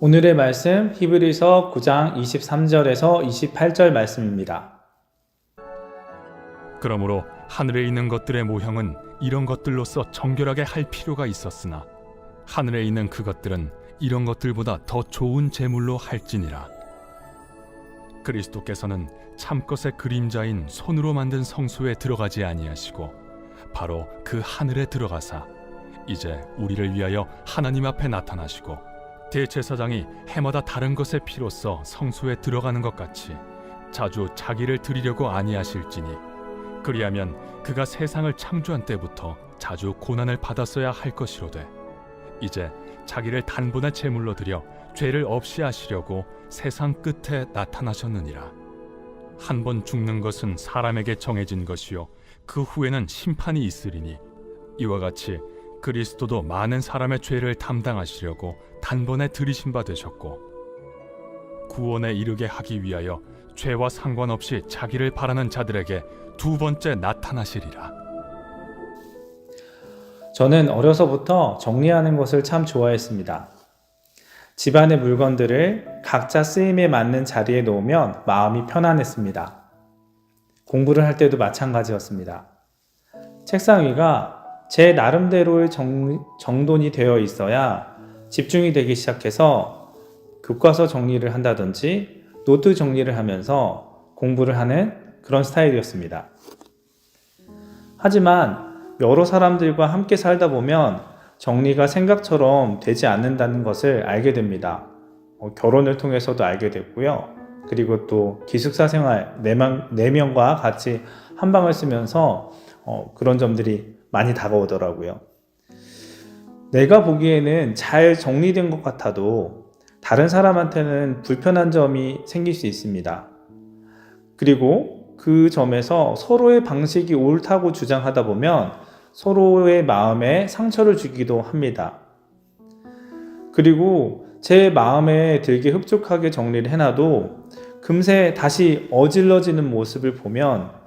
오늘의 말씀 히브리서 9장 23절에서 28절 말씀입니다. 그러므로 하늘에 있는 것들의 모형은 이런 것들로서 정결하게 할 필요가 있었으나 하늘에 있는 그것들은 이런 것들보다 더 좋은 제물로 할지니라. 그리스도께서는 참것의 그림자인 손으로 만든 성소에 들어가지 아니하시고 바로 그 하늘에 들어가사 이제 우리를 위하여 하나님 앞에 나타나시고 대제사장이 해마다 다른 것의 피로써 성소에 들어가는 것 같이 자주 자기를 드리려고 아니하실지니 그리하면 그가 세상을 창조한 때부터 자주 고난을 받았어야 할 것이로되 이제 자기를 단번에 제물로 드려 죄를 없이 하시려고 세상 끝에 나타나셨느니라. 한 번 죽는 것은 사람에게 정해진 것이요 그 후에는 심판이 있으리니 이와 같이 그리스도도 많은 사람의 죄를 담당하시려고 단번에 들이신 바 되셨고 구원에 이르게 하기 위하여 죄와 상관없이 자기를 바라는 자들에게 두 번째 나타나시리라. 저는 어려서부터 정리하는 것을 참 좋아했습니다. 집안의 물건들을 각자 쓰임에 맞는 자리에 놓으면 마음이 편안했습니다. 공부를 할 때도 마찬가지였습니다. 책상 위가 제 나름대로의 정돈이 되어 있어야 집중이 되기 시작해서 교과서 정리를 한다든지 노트 정리를 하면서 공부를 하는 그런 스타일이었습니다. 하지만 여러 사람들과 함께 살다 보면 정리가 생각처럼 되지 않는다는 것을 알게 됩니다. 결혼을 통해서도 알게 됐고요. 그리고 또 기숙사 생활 4명과 같이 한 방을 쓰면서 그런 점들이 많이 다가오더라고요. 내가 보기에는 잘 정리된 것 같아도 다른 사람한테는 불편한 점이 생길 수 있습니다. 그리고 그 점에서 서로의 방식이 옳다고 주장하다 보면 서로의 마음에 상처를 주기도 합니다. 그리고 제 마음에 들게 흡족하게 정리를 해놔도 금세 다시 어질러지는 모습을 보면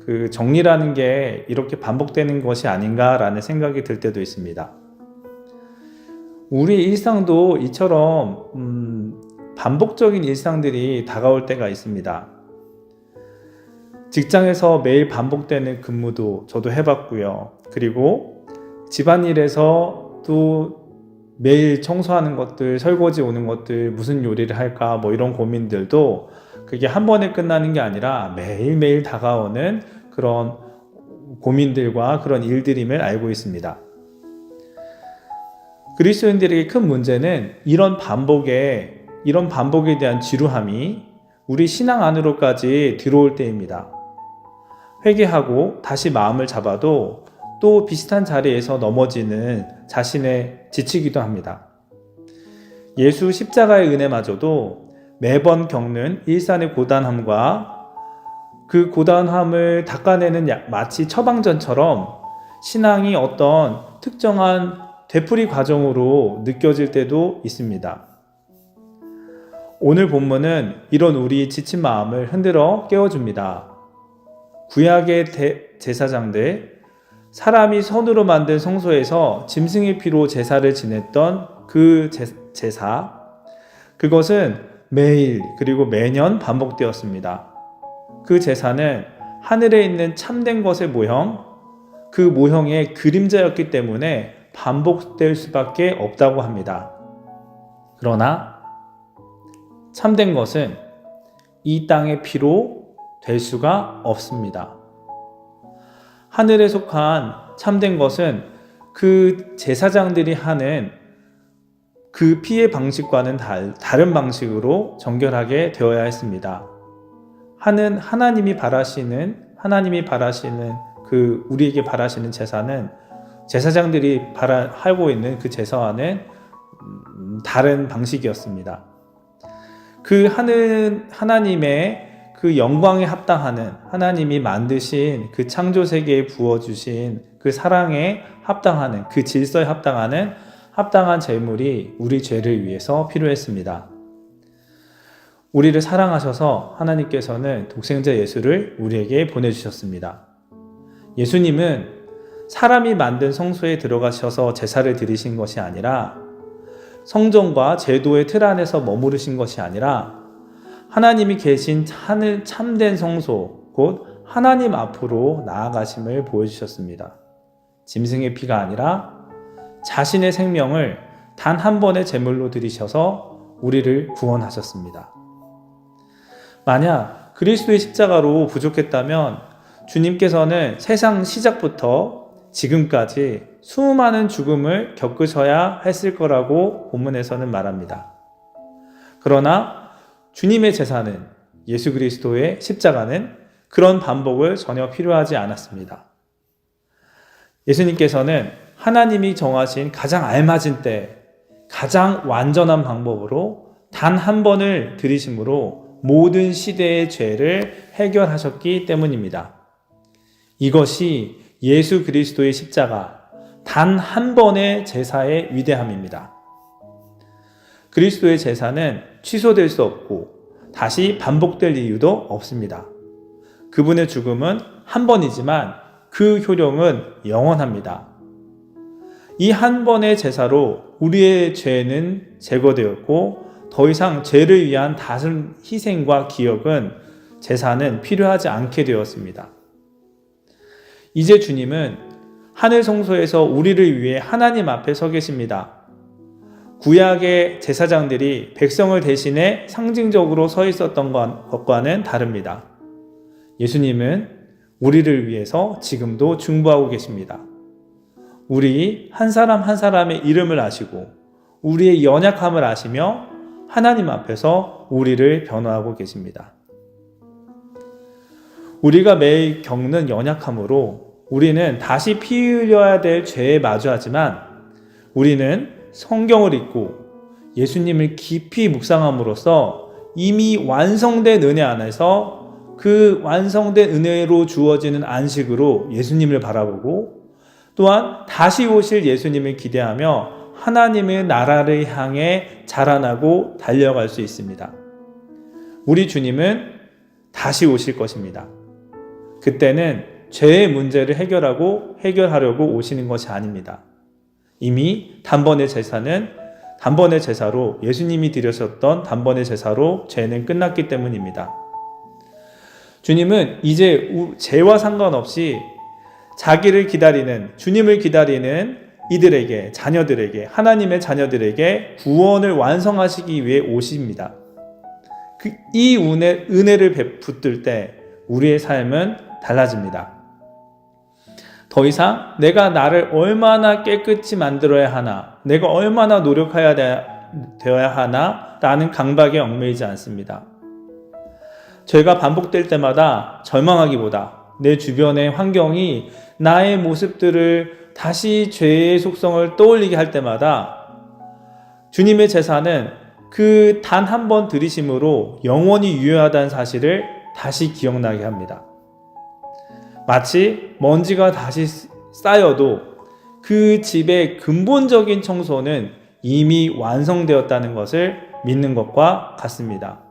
그 정리라는 게 이렇게 반복되는 것이 아닌가라는 생각이 들 때도 있습니다. 우리 일상도 이처럼 반복적인 일상들이 다가올 때가 있습니다. 직장에서 매일 반복되는 근무도 저도 해봤고요. 그리고 집안일에서 또 매일 청소하는 것들, 설거지 오는 것들, 무슨 요리를 할까 이런 고민들도 그게 한 번에 끝나는 게 아니라 매일매일 다가오는 그런 고민들과 그런 일들임을 알고 있습니다. 그리스도인들에게 큰 문제는 이런 반복에 대한 지루함이 우리 신앙 안으로까지 들어올 때입니다. 회개하고 다시 마음을 잡아도 또 비슷한 자리에서 넘어지는 자신에 지치기도 합니다. 예수 십자가의 은혜마저도 매번 겪는 일상의 고단함과 그 고단함을 닦아내는 마치 처방전처럼 신앙이 어떤 특정한 되풀이 과정으로 느껴질 때도 있습니다. 오늘 본문은 이런 우리 지친 마음을 흔들어 깨워줍니다. 구약의 제사장들, 사람이 손으로 만든 성소에서 짐승의 피로 제사를 지냈던 그 제사, 그것은 매일 그리고 매년 반복되었습니다. 그 제사는 하늘에 있는 참된 것의 모형, 그 모형의 그림자였기 때문에 반복될 수밖에 없다고 합니다. 그러나 참된 것은 이 땅의 피로 될 수가 없습니다. 하늘에 속한 참된 것은 그 제사장들이 하는 그 피의 방식과는 다른 방식으로 정결하게 되어야 했습니다. 하나님이 바라시는 그 우리에게 바라시는 제사는 제사장들이 하고 있는 그 제사와는 다른 방식이었습니다. 그 하나님의 그 영광에 합당하는, 하나님이 만드신 그 창조 세계에 부어주신 그 사랑에 합당하는, 그 질서에 합당하는 합당한 제물이 우리 죄를 위해서 필요했습니다. 우리를 사랑하셔서 하나님께서는 독생자 예수를 우리에게 보내주셨습니다. 예수님은 사람이 만든 성소에 들어가셔서 제사를 드리신 것이 아니라 성전과 제도의 틀 안에서 머무르신 것이 아니라 하나님이 계신 참된 성소, 곧 하나님 앞으로 나아가심을 보여주셨습니다. 짐승의 피가 아니라 자신의 생명을 단 한 번의 제물로 드리셔서 우리를 구원하셨습니다. 만약 그리스도의 십자가로 부족했다면 주님께서는 세상 시작부터 지금까지 수많은 죽음을 겪으셔야 했을 거라고 본문에서는 말합니다. 그러나 주님의 제사는, 예수 그리스도의 십자가는 그런 반복을 전혀 필요하지 않았습니다. 예수님께서는 하나님이 정하신 가장 알맞은 때, 가장 완전한 방법으로 단 한 번을 드리심으로 모든 시대의 죄를 해결하셨기 때문입니다. 이것이 예수 그리스도의 십자가, 단 한 번의 제사의 위대함입니다. 그리스도의 제사는 취소될 수 없고 다시 반복될 이유도 없습니다. 그분의 죽음은 한 번이지만 그 효력은 영원합니다. 이 한 번의 제사로 우리의 죄는 제거되었고 더 이상 죄를 위한 다른 희생과 기억은, 제사는 필요하지 않게 되었습니다. 이제 주님은 하늘 성소에서 우리를 위해 하나님 앞에 서 계십니다. 구약의 제사장들이 백성을 대신해 상징적으로 서 있었던 것과는 다릅니다. 예수님은 우리를 위해서 지금도 중보하고 계십니다. 우리 한 사람 한 사람의 이름을 아시고 우리의 연약함을 아시며 하나님 앞에서 우리를 변호하고 계십니다. 우리가 매일 겪는 연약함으로 우리는 다시 피 흘려야 될 죄에 마주하지만, 우리는 성경을 읽고 예수님을 깊이 묵상함으로써 이미 완성된 은혜 안에서 그 완성된 은혜로 주어지는 안식으로 예수님을 바라보고, 또한 다시 오실 예수님을 기대하며 하나님의 나라를 향해 자라나고 달려갈 수 있습니다. 우리 주님은 다시 오실 것입니다. 그때는 죄의 문제를 해결하려고 오시는 것이 아닙니다. 이미 단번의 제사로, 예수님이 드리셨던 단번의 제사로 죄는 끝났기 때문입니다. 주님은 이제 죄와 상관없이 주님을 기다리는 이들에게, 하나님의 자녀들에게 구원을 완성하시기 위해 오십니다. 이 은혜를 베풀 때 우리의 삶은 달라집니다. 더 이상 내가 나를 얼마나 깨끗이 만들어야 하나, 내가 얼마나 되어야 하나 라는 강박에 얽매이지 않습니다. 죄가 반복될 때마다 절망하기보다 내 주변의 환경이 나의 모습들을 다시 죄의 속성을 떠올리게 할 때마다 주님의 제사는 그 단 한 번 드리심으로 영원히 유효하다는 사실을 다시 기억나게 합니다. 마치 먼지가 다시 쌓여도 그 집의 근본적인 청소는 이미 완성되었다는 것을 믿는 것과 같습니다.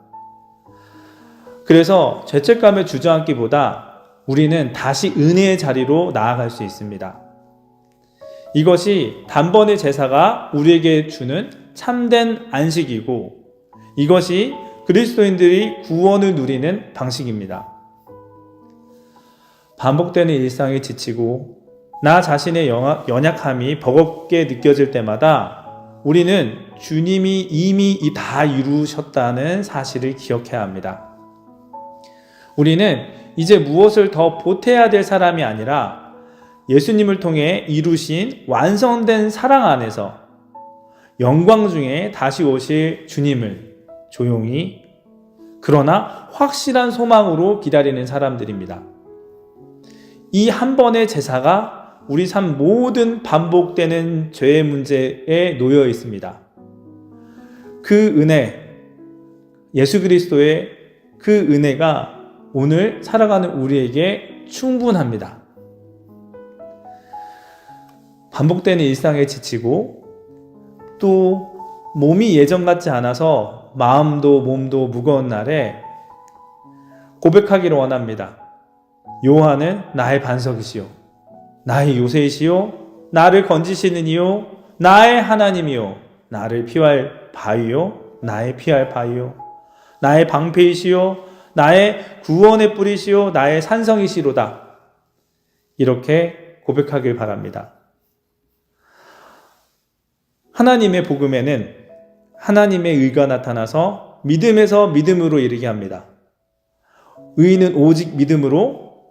그래서 죄책감에 주저앉기보다 우리는 다시 은혜의 자리로 나아갈 수 있습니다. 이것이 단번의 제사가 우리에게 주는 참된 안식이고, 이것이 그리스도인들이 구원을 누리는 방식입니다. 반복되는 일상에 지치고 나 자신의 연약함이 버겁게 느껴질 때마다 우리는 주님이 이미 다 이루셨다는 사실을 기억해야 합니다. 우리는 이제 무엇을 더 보태야 될 사람이 아니라 예수님을 통해 이루신 완성된 사랑 안에서 영광 중에 다시 오실 주님을 조용히, 그러나 확실한 소망으로 기다리는 사람들입니다. 이 한 번의 제사가 우리 삶 모든 반복되는 죄의 문제에 놓여 있습니다. 그 은혜, 예수 그리스도의 그 은혜가 오늘 살아가는 우리에게 충분합니다. 반복되는 일상에 지치고 또 몸이 예전 같지 않아서 마음도 몸도 무거운 날에 고백하기를 원합니다. 여호와는 나의 반석이시요 나의 요새이시요 나를 건지시는 이요 나의 하나님이요 나를 피할 바위요, 나의 피할 바위요, 나의 방패이시요, 나의 구원의 뿌리시요, 나의 산성이시로다. 이렇게 고백하길 바랍니다. 하나님의 복음에는 하나님의 의가 나타나서 믿음에서 믿음으로 이르게 합니다. 의는 오직 믿음으로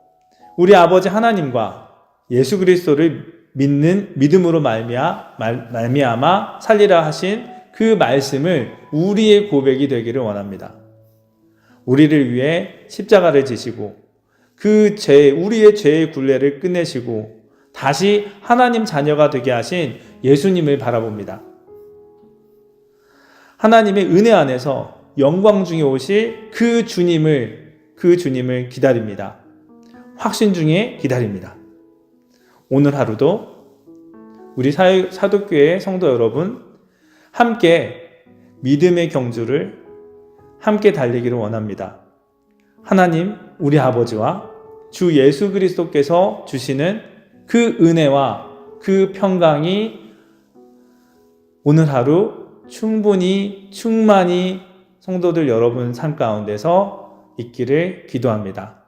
우리 아버지 하나님과 예수 그리스도를 믿는 믿음으로 말미암아 살리라 하신 그 말씀을 우리의 고백이 되기를 원합니다. 우리를 위해 십자가를 지시고 우리의 죄의 굴레를 끝내시고 다시 하나님 자녀가 되게 하신 예수님을 바라봅니다. 하나님의 은혜 안에서 영광 중에 오실 그 주님을 기다립니다. 확신 중에 기다립니다. 오늘 하루도 우리 사도교회 성도 여러분 함께 믿음의 경주를 함께 달리기를 원합니다. 하나님 우리 아버지와 주 예수 그리스도께서 주시는 그 은혜와 그 평강이 오늘 하루 충만히 성도들 여러분 삶 가운데서 있기를 기도합니다.